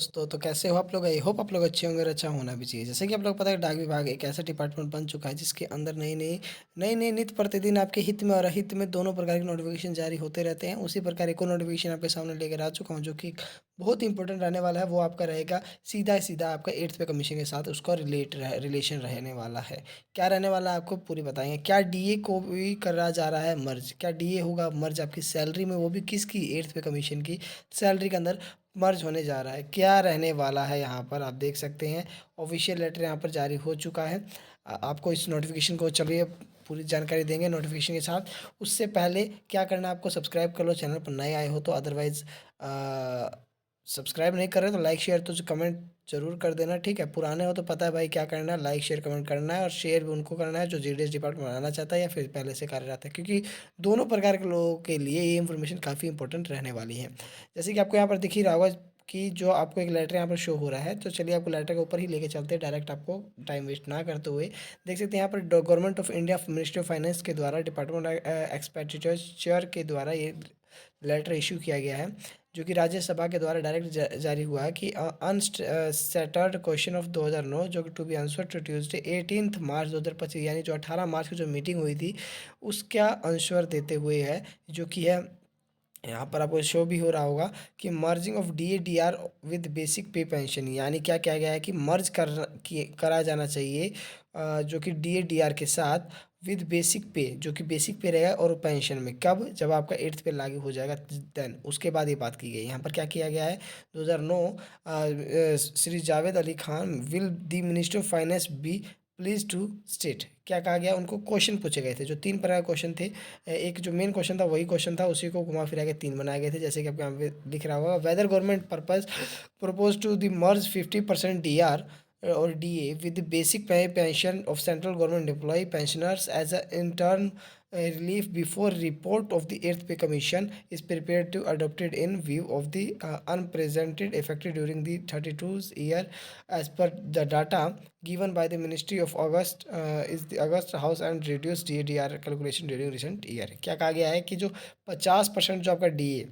दोस्तों तो कैसे हो आप लोग। आई होप आप लोग अच्छे होंगे और अच्छा होना भी चाहिए। जैसे कि आप लोग पता है, डाक विभाग एक ऐसा डिपार्टमेंट बन चुका है जिसके अंदर नई नई नित्य प्रतिदिन आपके हित में और अहित में दोनों प्रकार के नोटिफिकेशन जारी होते रहते हैं। उसी प्रकार एक और नोटिफिकेशन आपके सामने लेकर आ चुका हूँ जो कि बहुत इंपॉर्टेंट रहने वाला है। वो आपका रहेगा सीधा सीधा आपका एट्थ पे कमीशन के साथ उसका रिलेशन रहने वाला है। क्या रहने वाला है आपको पूरी बताएंगे। क्या डीए को भी करा जा रहा है मर्ज, क्या डीए होगा मर्ज आपकी सैलरी में, वो भी किसकी, एट्थ पे कमीशन की सैलरी के अंदर मर्ज होने जा रहा है। क्या रहने वाला है यहाँ पर आप देख सकते हैं। ऑफिशियल लेटर यहाँ पर जारी हो चुका है। आपको इस नोटिफिकेशन को चलिए पूरी जानकारी देंगे नोटिफिकेशन के साथ। उससे पहले क्या करना है आपको, सब्सक्राइब कर लो चैनल पर नए आए हो तो। अदरवाइज़ सब्सक्राइब नहीं कर रहे तो लाइक शेयर तो कमेंट जरूर कर देना, ठीक है। पुराने हो तो पता है भाई क्या करना है, लाइक शेयर कमेंट करना है। और शेयर भी उनको करना है जो जीडीएस डिपार्टमेंट बनाना चाहता है या फिर पहले से कार्यरत है, क्योंकि दोनों प्रकार के लोगों के लिए ये इन्फॉर्मेशन काफ़ी इंपॉर्टेंट रहने वाली है। जैसे कि आपको यहाँ पर दिख ही रहा होगा कि जो आपको एक लेटर यहाँ पर शो हो रहा है, तो चलिए आपको लेटर के ऊपर ही लेके चलते हैं डायरेक्ट, आपको टाइम वेस्ट ना करते हुए। देख सकते हैं यहाँ पर government of India ministry of finance के द्वारा डिपार्टमेंट एक्सपेंडिचर के द्वारा ये लेटर इशू किया गया है, जो कि राज्यसभा के द्वारा डायरेक्ट जारी हुआ है कि अनसेटल्ड क्वेश्चन ऑफ 2009 जो कि to be answer to Tuesday 18 March 2025, यानी जो 18 मार्च की जो मीटिंग हुई थी उसका आंसर देते हुए है, जो कि है यहाँ पर आपको शो भी हो रहा होगा कि merging of D A D R with basic pay pension, यानी क्या क्या गया है कि मर्ज करा जाना चाहिए जो कि डी ए डी आर के साथ विद बेसिक पे, जो कि बेसिक पे रहेगा और पेंशन में कब, जब आपका एट्थ पे लागू हो जाएगा देन उसके बाद ये बात की गई। यहाँ पर क्या किया गया है 2009 Shri Javed Ali Khan will the minister of finance be please to state. क्या कहा गया, उनको क्वेश्चन पूछे गए थे जो तीन प्रकार के क्वेश्चन थे। एक जो मेन क्वेश्चन था वही क्वेश्चन था, उसी को घुमा फिरा के तीन बनाए गए थे। जैसे कि आपको यहाँ पे दिख रहा होगा, whether government purpose propose to the merge 50% D R और D A with basic pay pension of central government employ pensioners as a intern relief before report of the eighth pay commission is prepared to adopted in view of the unprecedented effected during the 32 year as per the data given by the ministry of august is the august house and reduced DADR calculation during recent year। क्या कहा गया है कि जो 50% जो आपका DA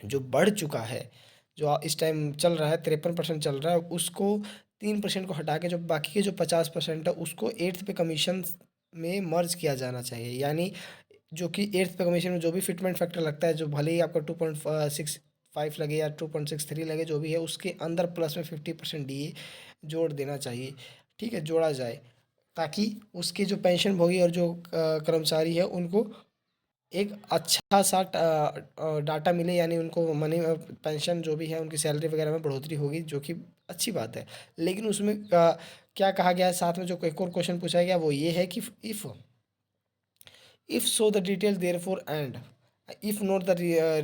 जो बढ़ चुका है, जो इस टाइम चल रहा है 53% चल रहा है, उसको 3% को हटा के जो बाकी के जो 50% है उसको एट्थ पे कमीशन में मर्ज किया जाना चाहिए। यानी जो कि एट्थ पे कमीशन में जो भी फिटमेंट फैक्टर लगता है, जो भले ही आपका 2.65 लगे या 2.63 लगे, जो भी है उसके अंदर प्लस में 50% डीए जोड़ देना चाहिए, ठीक है, जोड़ा जाए, ताकि उसके जो पेंशन भोगी और जो कर्मचारी है उनको एक अच्छा सा डाटा मिले, यानी उनको मनी पेंशन जो भी है उनकी सैलरी वगैरह में बढ़ोतरी होगी, जो कि अच्छी बात है। लेकिन उसमें क्या कहा गया है साथ में, जो एक और क्वेश्चन पूछा गया वो ये है कि if so the detail therefor and if not the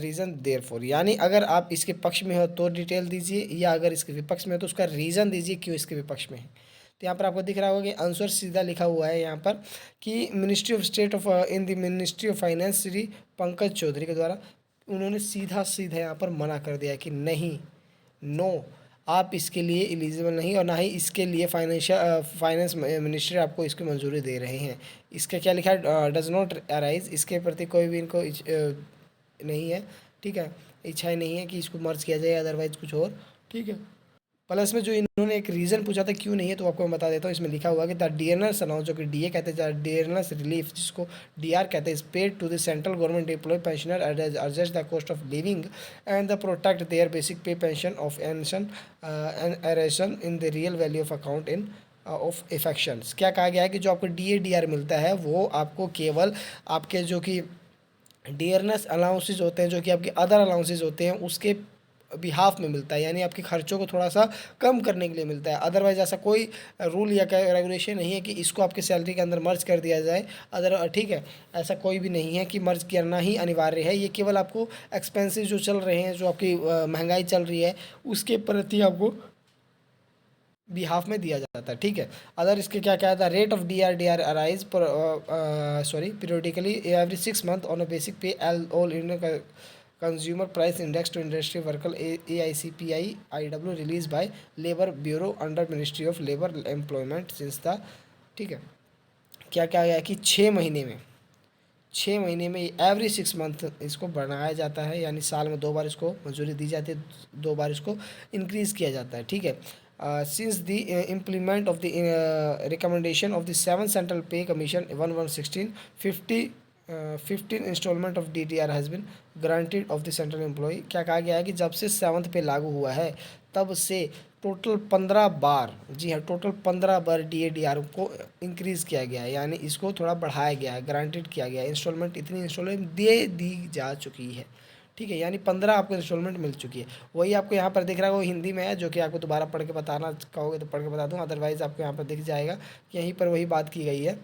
reason therefor, यानी अगर आप इसके पक्ष में हो तो डिटेल दीजिए, या अगर इसके विपक्ष में हो तो उसका रीज़न दीजिए क्यों इसके विपक्ष में है। तो यहाँ पर आपको दिख रहा होगा कि आंसर सीधा लिखा हुआ है यहाँ पर कि ministry of state of in the ministry of finance Shri Pankaj Chaudhary के द्वारा उन्होंने सीधा सीधा यहाँ पर मना कर दिया कि नहीं, नो, आप इसके लिए एलिजिबल नहीं और ना ही इसके लिए फाइनेंस मिनिस्ट्री आपको इसकी मंजूरी दे रहे हैं। इसका क्या लिखा है, डज नॉट अराइज, इसके प्रति कोई भी इनको नहीं है, ठीक है, इच्छा ही नहीं है कि इसको मर्ज किया जाए अदरवाइज कुछ और, ठीक है। प्लस में जो इन्होंने एक रीज़न पूछा था क्यों नहीं है, तो आपको मैं बता देता हूँ। इसमें लिखा हुआ कि द डियरनेस अलाउंस, जो कि डीए कहते हैं, डियरनेस रिलीफ जिसको डीआर कहते हैं, is paid to the central government employ pensioner adjust the cost of living and the protect their basic pay pension of एंशन and erosion in the real value of account in of infections. क्या कहा गया है कि जो आपको DA D R मिलता है वो आपको केवल आपके जो कि डियरनेस अलाउंसेज होते हैं, जो कि आपके अदर अलाउंसेज होते हैं, उसके बिहाफ में मिलता है, यानी आपके खर्चों को थोड़ा सा कम करने के लिए मिलता है। अदरवाइज ऐसा कोई रूल या रेगुलेशन नहीं है कि इसको आपके सैलरी के अंदर मर्ज कर दिया जाए, अदर, ठीक है, ऐसा कोई भी नहीं है कि मर्ज करना ही अनिवार्य है। ये केवल आपको एक्सपेंसेस जो चल रहे हैं, जो आपकी महंगाई चल रही है उसके प्रति आपको बिहाफ में दिया जाता है, ठीक है। अदर इसके क्या क्या था, rate of D R arise sorry periodically every 6 month on a basic pay all Indian consumer price index to industry worker AICPI release by labour bureau under ministry of labour employment since the, ठीक है। क्या क्या है कि 6 महीने में 6 महीने में एवरी 6 मंथ इसको बढ़ाया जाता है, यानी साल में 2 बार इसको मंजूरी दी जाती है, 2 बार इसको इंक्रीज़ किया जाता है, ठीक है। Since the implement of the recommendation of the 7 central pay commission 1116 50 15 instalment of DDR has been granted of the central employ. क्या कहा गया है कि जब से 7th पे लागू हुआ है तब से टोटल 15 बार, जी हाँ, टोटल 15 बार DADR को इंक्रीज़ किया गया है, यानी इसको थोड़ा बढ़ाया गया है, ग्रांटेड किया गया है। इंस्टॉलमेंट, इतनी इंस्टॉलमेंट दे दी जा चुकी है, ठीक है, यानी 15 आपको इंस्टॉलमेंट मिल चुकी है। वही आपको यहाँ पर दिख रहा है, वो हिंदी में है, जो कि आपको दोबारा पढ़ के बताना कहोगे तो पढ़ के बता दूँ, अदरवाइज़ आपको यहाँ पर दिख जाएगा कि यहीं पर वही बात की गई है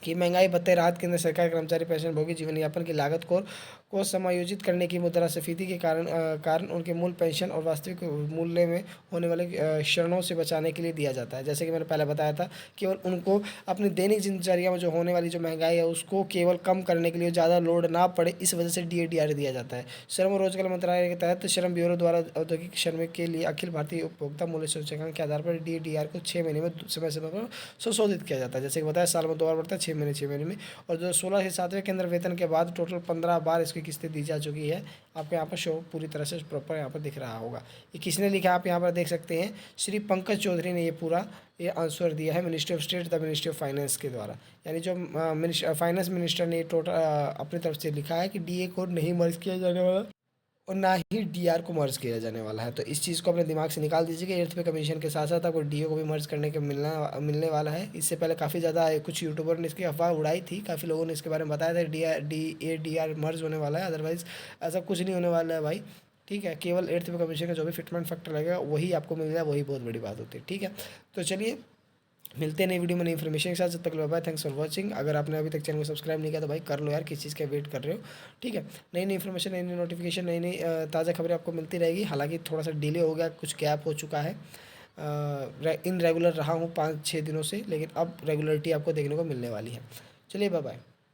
कि महंगाई भत्ते राहत केंद्र सरकार कर्मचारी पेंशन भोगी जीवन यापन की लागत को समायोजित करने की मुद्रास्फीति के कारण उनके मूल पेंशन और वास्तविक मूल्य में होने वाले क्षरणों से बचाने के लिए दिया जाता है। जैसे कि मैंने पहले बताया था, केवल उनको अपनी दैनिक दिनचर्या में जो होने वाली जो महंगाई है उसको केवल कम करने के लिए, ज़्यादा लोड ना पड़े, इस वजह से DADR दिया जाता है। श्रम और रोजगार मंत्रालय के तहत श्रम ब्यूरो द्वारा औद्योगिक श्रमिक के लिए अखिल भारतीय उपभोक्ता मूल्य सूचकांक के आधार पर DADR को 6 महीने में समय समय पर संशोधित किया जाता है। जैसे कि बताया, साल में 2 बार बढ़ता है, 6 महीने में। और जो 16 से 7वें केंद्र वेतन के बाद टोटल 15 बार इसकी किस्तें दी जा चुकी है। आपको यहाँ पर शो पूरी तरह से प्रॉपर यहाँ पर दिख रहा होगा। ये किसने लिखा है आप यहाँ पर देख सकते हैं, श्री पंकज चौधरी ने ये आंसर दिया है ministry of state the ministry of finance के द्वारा। यानी जो फाइनेंस मिनिस्टर ने टोटल अपनी तरफ से लिखा है कि DA को नहीं मर्ज किया जाने वाला और ना ही DAR को मर्ज किया जाने वाला है। तो इस चीज़ को अपने दिमाग से निकाल दीजिए कि 8th पे कमीशन के साथ साथ आपको DA को भी मर्ज करने के मिलने वाला है। इससे पहले काफ़ी ज़्यादा कुछ यूट्यूबर ने इसकी अफवाह उड़ाई थी, काफ़ी लोगों ने इसके बारे में बताया था DAR मर्ज होने वाला है, अदरवाइज़ ऐसा कुछ नहीं होने वाला है भाई, ठीक है। केवल 8th पे कमीशन का जो भी फिटमेंट फैक्टर लगेगा वही आपको मिल जाए, वही बहुत बड़ी बात होती है, ठीक है। तो चलिए मिलते हैं नई वीडियो में नई इन्फॉर्मेशन के साथ, जब तक बाय, थैंक्स फॉर वाचिंग। अगर आपने अभी तक चैनल को सब्सक्राइब नहीं किया तो भाई कर लो यार, किस चीज़ का वेट कर रहे हो, ठीक है। नई नई इन्फॉर्मेशन, नई नई नोटिफिकेशन, नई नई ताज़ा खबरें आपको मिलती रहेगी। हालांकि थोड़ा सा डिले हो गया, कुछ गैप हो चुका है, इन रेगुलर रहा हूँ 5-6 दिनों से, लेकिन अब रेगुलरिटी आपको देखने को मिलने वाली है। चलिए बाय बाय।